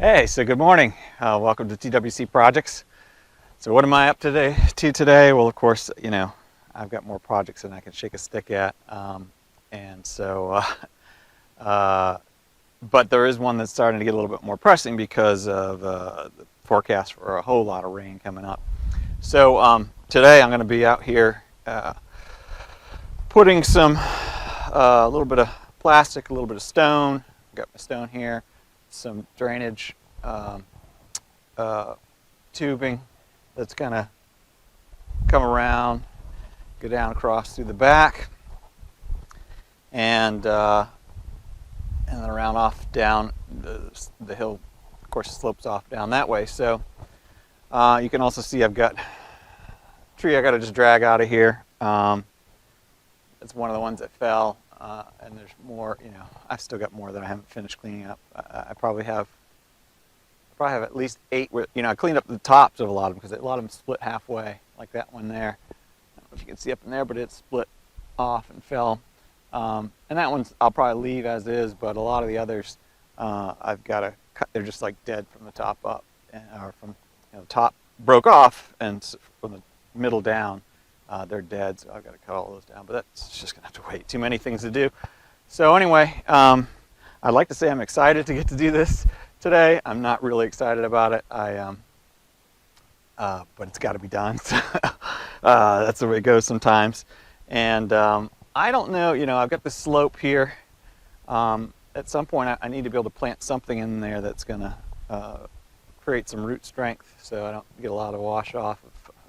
Hey, so good morning. Welcome to TWC Projects. So what am I up to today? Well, of course, I've got more projects than I can shake a stick at. But there is one that's starting to get a little bit more pressing because of the forecast for a whole lot of rain coming up. So today I'm going to be out here putting a little bit of plastic, a little bit of stone. I've got my stone here, some drainage tubing that's going to come around, go down across through the back, and then around off down the hill. Of course, it slopes off down that way. So you can also see I've got a tree I got to just drag out of here. It's one of the ones that fell, and there's more. I've still got more that I haven't finished cleaning up. I probably have at least 8. I cleaned up the tops of a lot of them because a lot of them split halfway, like that one there. I don't know if you can see up in there, but it split off and fell. And that one's I'll probably leave as is, but a lot of the others I've got to cut. They're just like dead from the top up, or from the top broke off, and from the middle down they're dead. So I've got to cut all those down. But that's just gonna have to wait. Too many things to do. So anyway, I'd like to say I'm excited to get to do this today. I'm not really excited about it. But it's got to be done. That's the way it goes sometimes. And I don't know. I've got this slope here. At some point, I need to be able to plant something in there that's going to create some root strength, so I don't get a lot of wash off.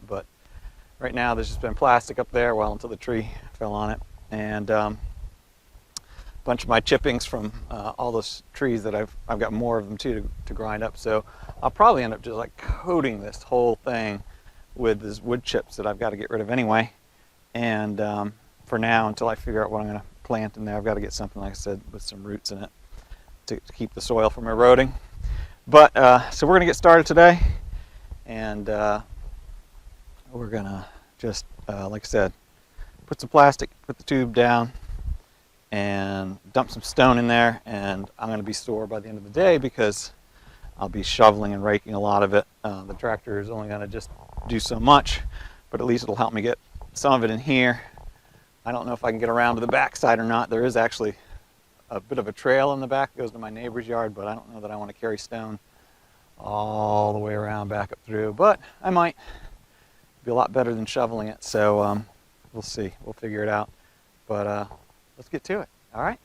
But right now, there's just been plastic up there, until the tree fell on it, and a bunch of my chippings from all those trees that I've got more of them too to grind up. So I'll probably end up just like coating this whole thing with these wood chips that I've got to get rid of anyway. And for now, until I figure out what I'm going to plant in there, I've got to get something, like I said, with some roots in it to keep the soil from eroding. But so we're going to get started today, and we're going to just, like I said, put some plastic, put the tube down, and dump some stone in there, and I'm going to be sore by the end of the day because I'll be shoveling and raking a lot of it. The tractor is only going to just do so much, but at least it'll help me get some of it in here. I don't know if I can get around to the back side or not. There is actually a bit of a trail in the back that goes to my neighbor's yard, but I don't know that I want to carry stone all the way around back up through, but I might. It'd be a lot better than shoveling it, so we'll see. We'll figure it out. But let's get to it. All right.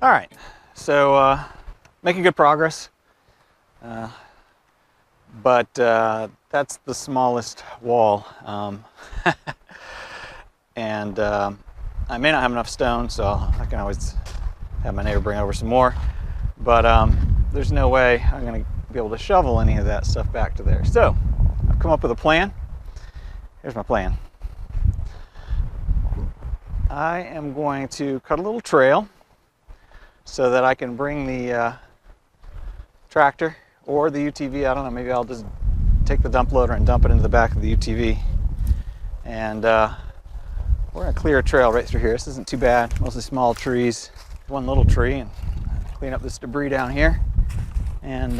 All right, so making good progress, but that's the smallest wall, and I may not have enough stone, so I can always have my neighbor bring over some more, but there's no way I'm going to be able to shovel any of that stuff back to there. So I've come up with a plan. Here's my plan. I am going to cut a little trail so that I can bring the tractor or the UTV. I don't know, maybe I'll just take the dump loader and dump it into the back of the UTV. And we're gonna clear a trail right through here. This isn't too bad, mostly small trees. One little tree, and clean up this debris down here. And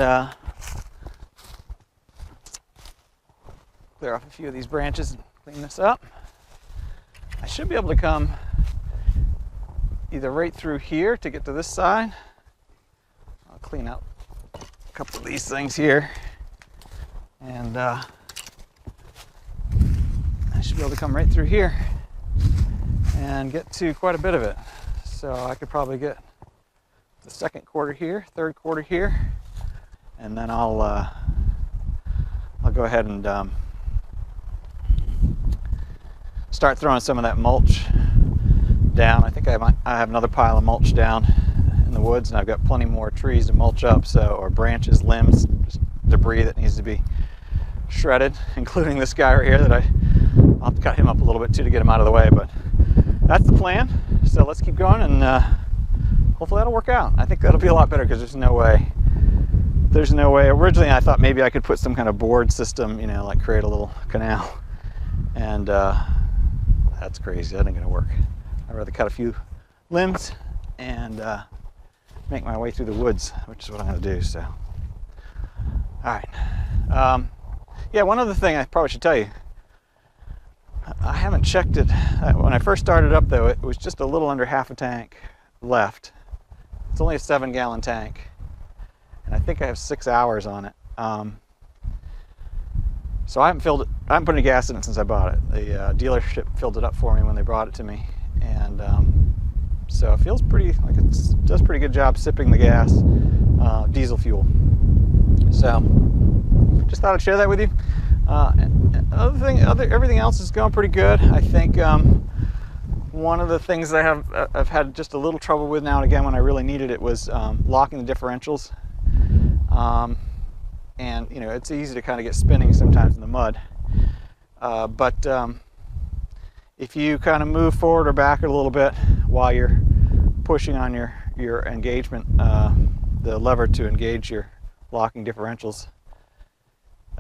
clear off a few of these branches and clean this up. I should be able to come either right through here to get to this side. I'll clean out a couple of these things here. And I should be able to come right through here and get to quite a bit of it. So I could probably get the second quarter here, third quarter here, and then I'll go ahead and start throwing some of that mulch down. I think I have another pile of mulch down in the woods, and I've got plenty more trees to mulch up, or branches, limbs, just debris that needs to be shredded, including this guy right here that I'll have to cut him up a little bit too to get him out of the way, but that's the plan. So let's keep going, and hopefully that'll work out. I think that'll be a lot better, because there's no way. Originally I thought maybe I could put some kind of board system, like create a little canal, and that's crazy. That ain't gonna work. I'd rather cut a few limbs and make my way through the woods, which is what I'm gonna do. So, all right. Yeah, one other thing I probably should tell you. I haven't checked it. When I first started up, though, it was just a little under half a tank left. It's only a 7-gallon tank, and I think I have 6 hours on it. So I haven't filled it. I haven't put any gas in it since I bought it. The dealership filled it up for me when they brought it to me, and so it feels pretty like it does a pretty good job sipping the gas, diesel fuel. So just thought I'd share that with you. And everything else is going pretty good. I think one of the things that I've had just a little trouble with now and again when I really needed it was locking the differentials. And it's easy to kind of get spinning sometimes in the mud. But if you kind of move forward or back a little bit while you're pushing on your engagement, the lever to engage your locking differentials,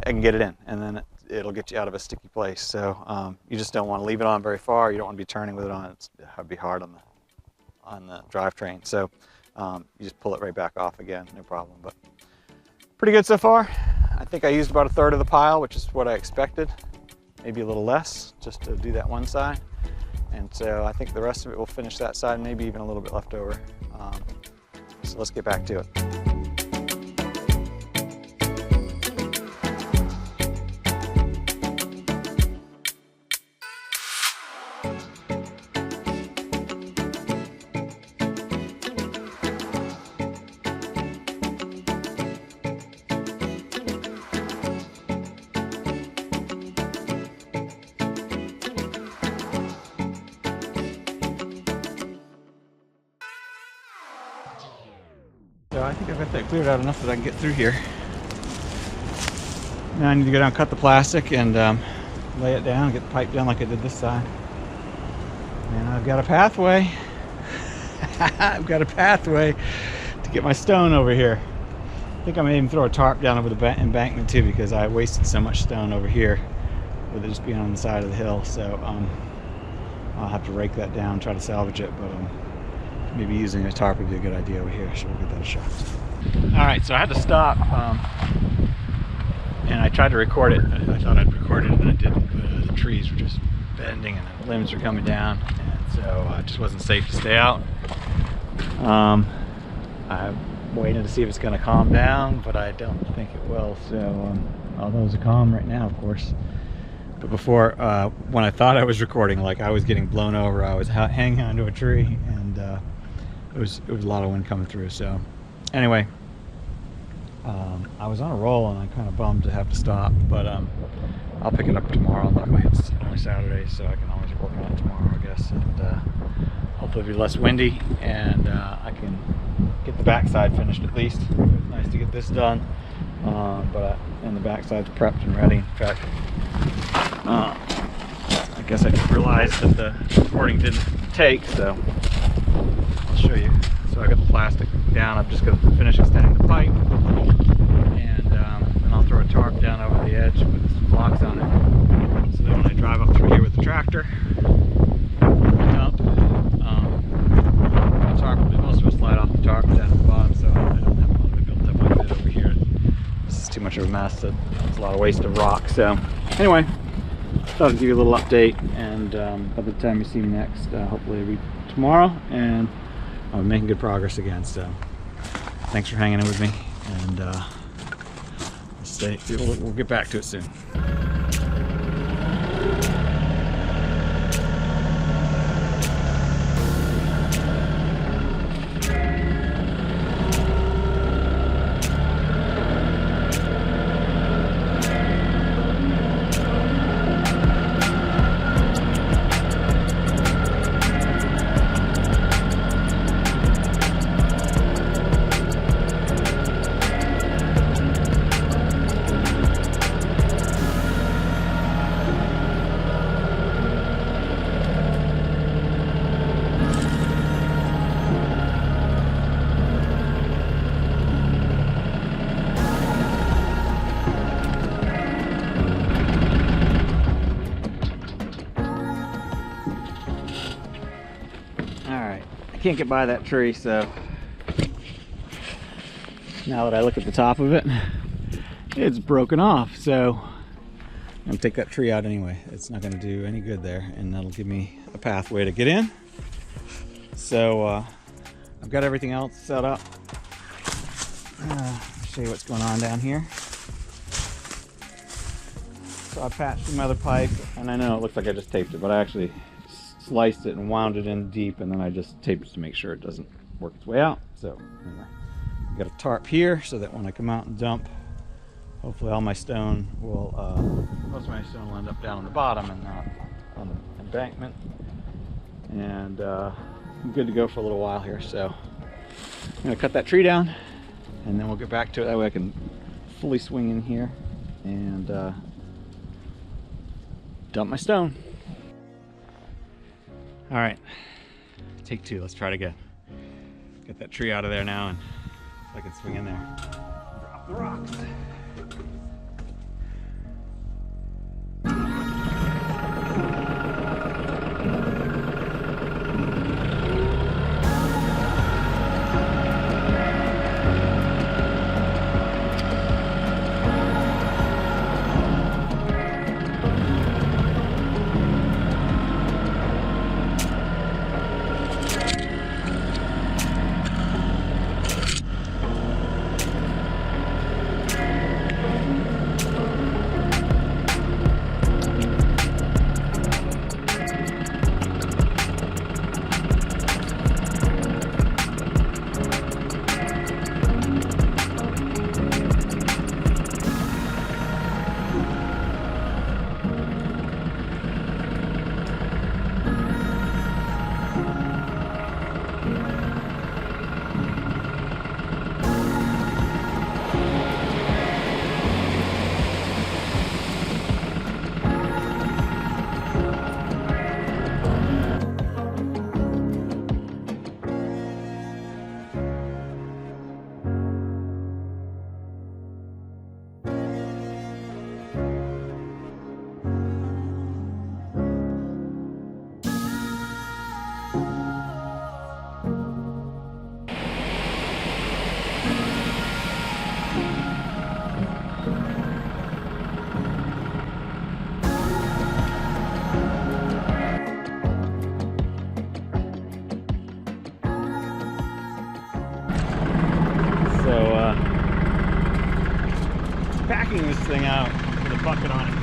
I can get it in, and then it'll get you out of a sticky place. So you just don't want to leave it on very far. You don't want to be turning with it on. It'd be hard on the drivetrain. So you just pull it right back off again, no problem. But pretty good so far. I think I used about a third of the pile, which is what I expected. Maybe a little less, just to do that one side. And so I think the rest of it will finish that side, maybe even a little bit left over. So let's get back to it. So I think I've got that cleared out enough that I can get through here. Now I need to go down and cut the plastic and lay it down, get the pipe down like I did this side. And I've got a pathway. I've got a pathway to get my stone over here. I think I may even throw a tarp down over the embankment too, because I wasted so much stone over here with it just being on the side of the hill. So I'll have to rake that down, try to salvage it, but maybe using a tarp would be a good idea over here, so we'll get that a shot. Alright, so I had to stop, and I tried to record it. I thought I'd record it, and I didn't, but the trees were just bending and the limbs were coming down, and so it just wasn't safe to stay out. I'm waiting to see if it's going to calm down, but I don't think it will, so although it's calm right now, of course. But before, when I thought I was recording, like I was getting blown over, I was hanging onto a tree, and it was a lot of wind coming through. So anyway, I was on a roll, and I'm kind of bummed to have to stop, but I'll pick it up tomorrow. Luckily it's only Saturday, so I can always work on it tomorrow, I guess, and hopefully it'll be less windy, and I can get the backside finished at least. It's nice to get this done, and the backside's prepped and ready. In fact, I guess I just realized that the recording didn't take, so I'll show you So I got the plastic down. I'm just going to finish extending the pipe, and then I'll throw a tarp down over the edge with some blocks on it, so that when I drive up through here with the tractor, dump, the tarp, most of it will slide off the tarp down at the bottom, so I don't have a lot of it built up like that over here. This is too much of a mess. It's a lot of waste of rock. So anyway, thought I'd give you a little update, and by the time you see me next, hopefully it'll be tomorrow, and I'm making good progress again. So thanks for hanging in with me, and we'll get back to it soon. Can't get by that tree, so now that I look at the top of it, it's broken off. So I'm gonna take that tree out anyway. It's not gonna do any good there, and that'll give me a pathway to get in. So I've got everything else set up. I'll show you what's going on down here. So I patched some other pipe, and I know it looks like I just taped it, but I actually sliced it and wound it in deep, and then I just taped it to make sure it doesn't work its way out. So anyway, I've got a tarp here so that when I come out and dump, hopefully all my stone will, most of my stone will end up down on the bottom and not on the embankment. And I'm good to go for a little while here. So I'm gonna cut that tree down, and then we'll get back to it. That way I can fully swing in here and dump my stone. All right, take two, let's try it again. Get that tree out of there now, and so I can swing in there. Drop the rocks. Packing this thing out with a bucket on it.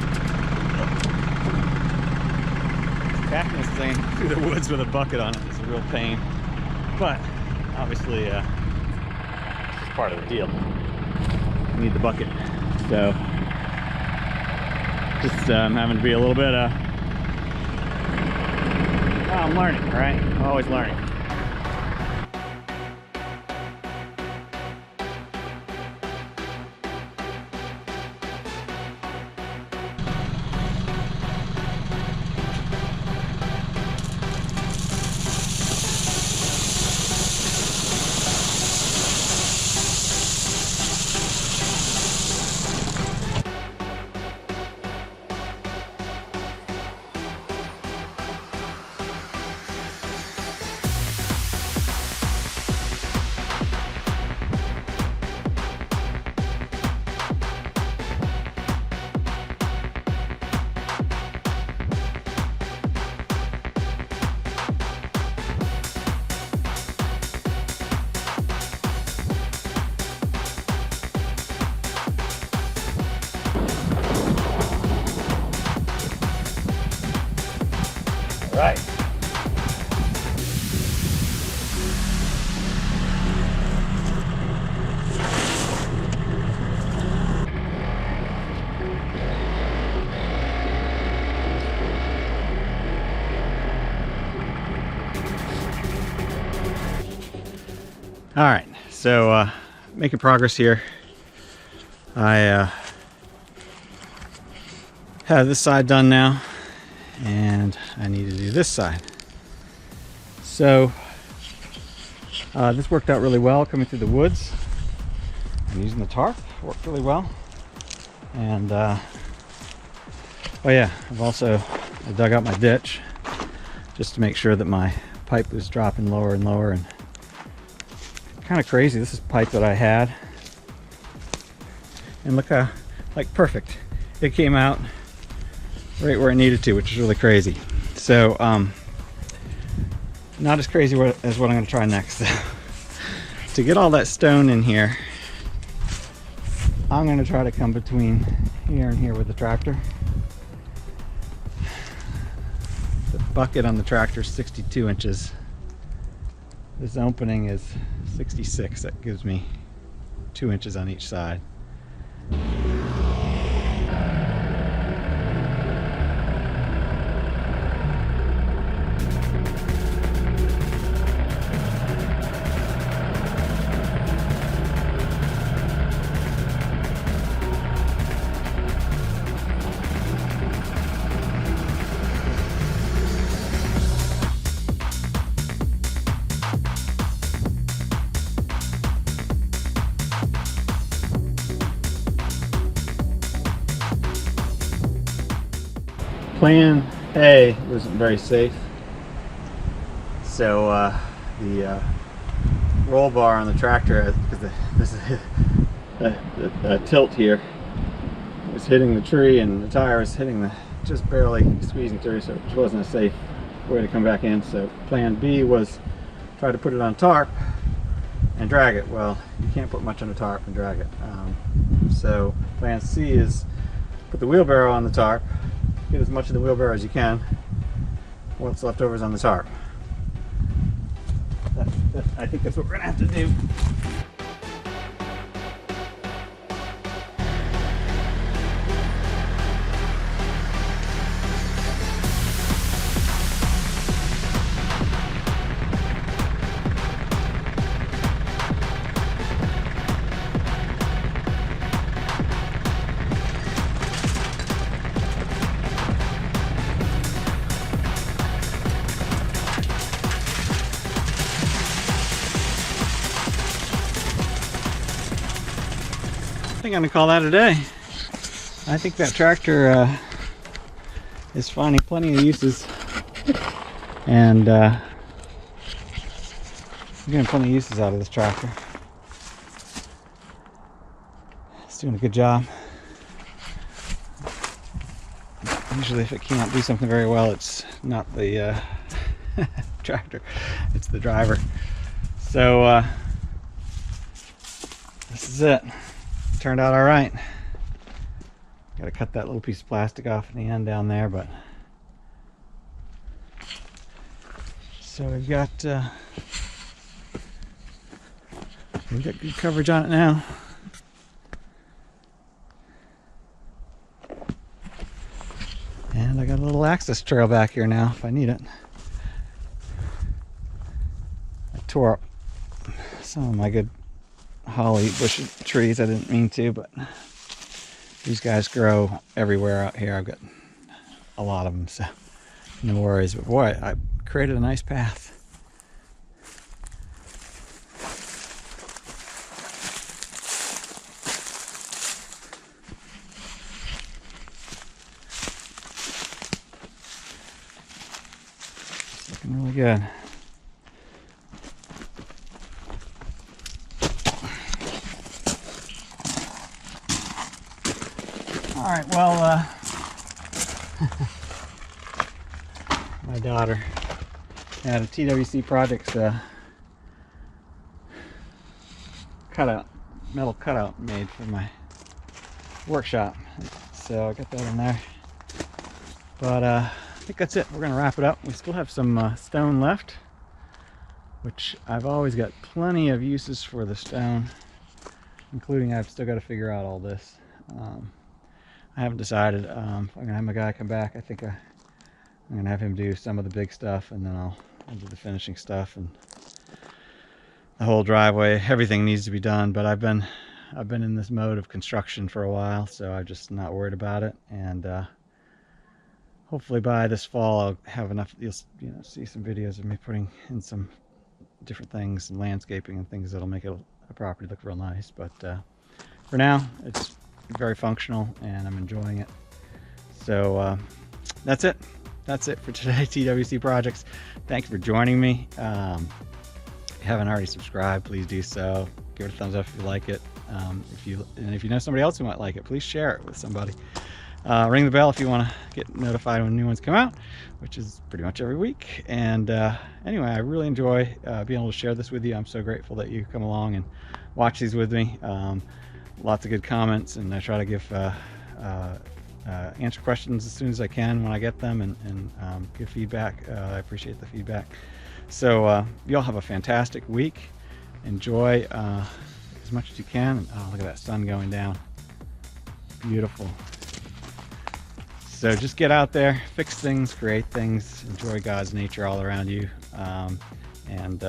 Packing this thing through the woods with a bucket on it is a real pain, but obviously it's just part of the deal. You need the bucket, so just having to be a little bit I'm learning, right? I'm always learning. right. All right, so making progress here. I have this side done now, and I need to do this side. So this worked out really well coming through the woods. I'm using the tarp, worked really well. And oh yeah, I dug out my ditch just to make sure that my pipe was dropping lower and lower. And kind of crazy, this is pipe that I had, and look how, like, perfect. It came out right where it needed to, which is really crazy. So not as crazy as what I'm going to try next. To get all that stone in here, I'm going to try to come between here and here with the tractor. The bucket on the tractor is 62 inches. This opening is 66. That gives me 2 inches on each side. Plan A wasn't very safe, so the roll bar on the tractor, because this is the tilt here, was hitting the tree, and the tire was hitting just barely squeezing through, so it wasn't a safe way to come back in. So plan B was try to put it on tarp and drag it. Well, you can't put much on a tarp and drag it. So plan C is put the wheelbarrow on the tarp, get as much of the wheelbarrow as you can. What's left over is on the tarp. I think that's what we're gonna have to do. I think I'm gonna call that a day. I think that tractor is finding plenty of uses, and I'm getting plenty of uses out of this tractor. It's doing a good job. Usually if it can't do something very well, it's not the tractor, it's the driver. So this is it. Turned out all right. Got to cut that little piece of plastic off in the end down there, but so we've got good coverage on it now. And I got a little access trail back here now if I need it. I tore up some of my good holly bush trees. I didn't mean to, but these guys grow everywhere out here. I've got a lot of them, so no worries. But boy, I created a nice path. It's looking really good. All right, well, my daughter had a TWC Projects metal cutout made for my workshop. So I got that in there. But think that's it. We're gonna wrap it up. We still have some stone left, which I've always got plenty of uses for the stone, including I've still got to figure out all this. I haven't decided. If I'm gonna have my guy come back, I think I'm gonna have him do some of the big stuff, and then I'll do the finishing stuff and the whole driveway. Everything needs to be done, but I've been in this mode of construction for a while, so I'm just not worried about it. And hopefully by this fall I'll have enough. You'll see some videos of me putting in some different things and landscaping and things that'll make a property look real nice. But for now, it's very functional and I'm enjoying it. So that's it. That's it for today, TWC Projects. Thank you for joining me. If you haven't already subscribed, please do so. Give it a thumbs up if you like it. If you know somebody else who might like it, please share it with somebody. Ring the bell if you want to get notified when new ones come out, which is pretty much every week. And anyway, I really enjoy being able to share this with you. I'm so grateful that you come along and watch these with me. Lots of good comments, and I try to give answer questions as soon as I can when I get them, and give feedback. I appreciate the feedback. So you all have a fantastic week. Enjoy as much as you can. Oh, look at that sun going down. Beautiful. So just get out there, fix things, create things, enjoy God's nature all around you, and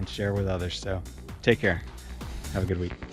share with others. So take care. Have a good week.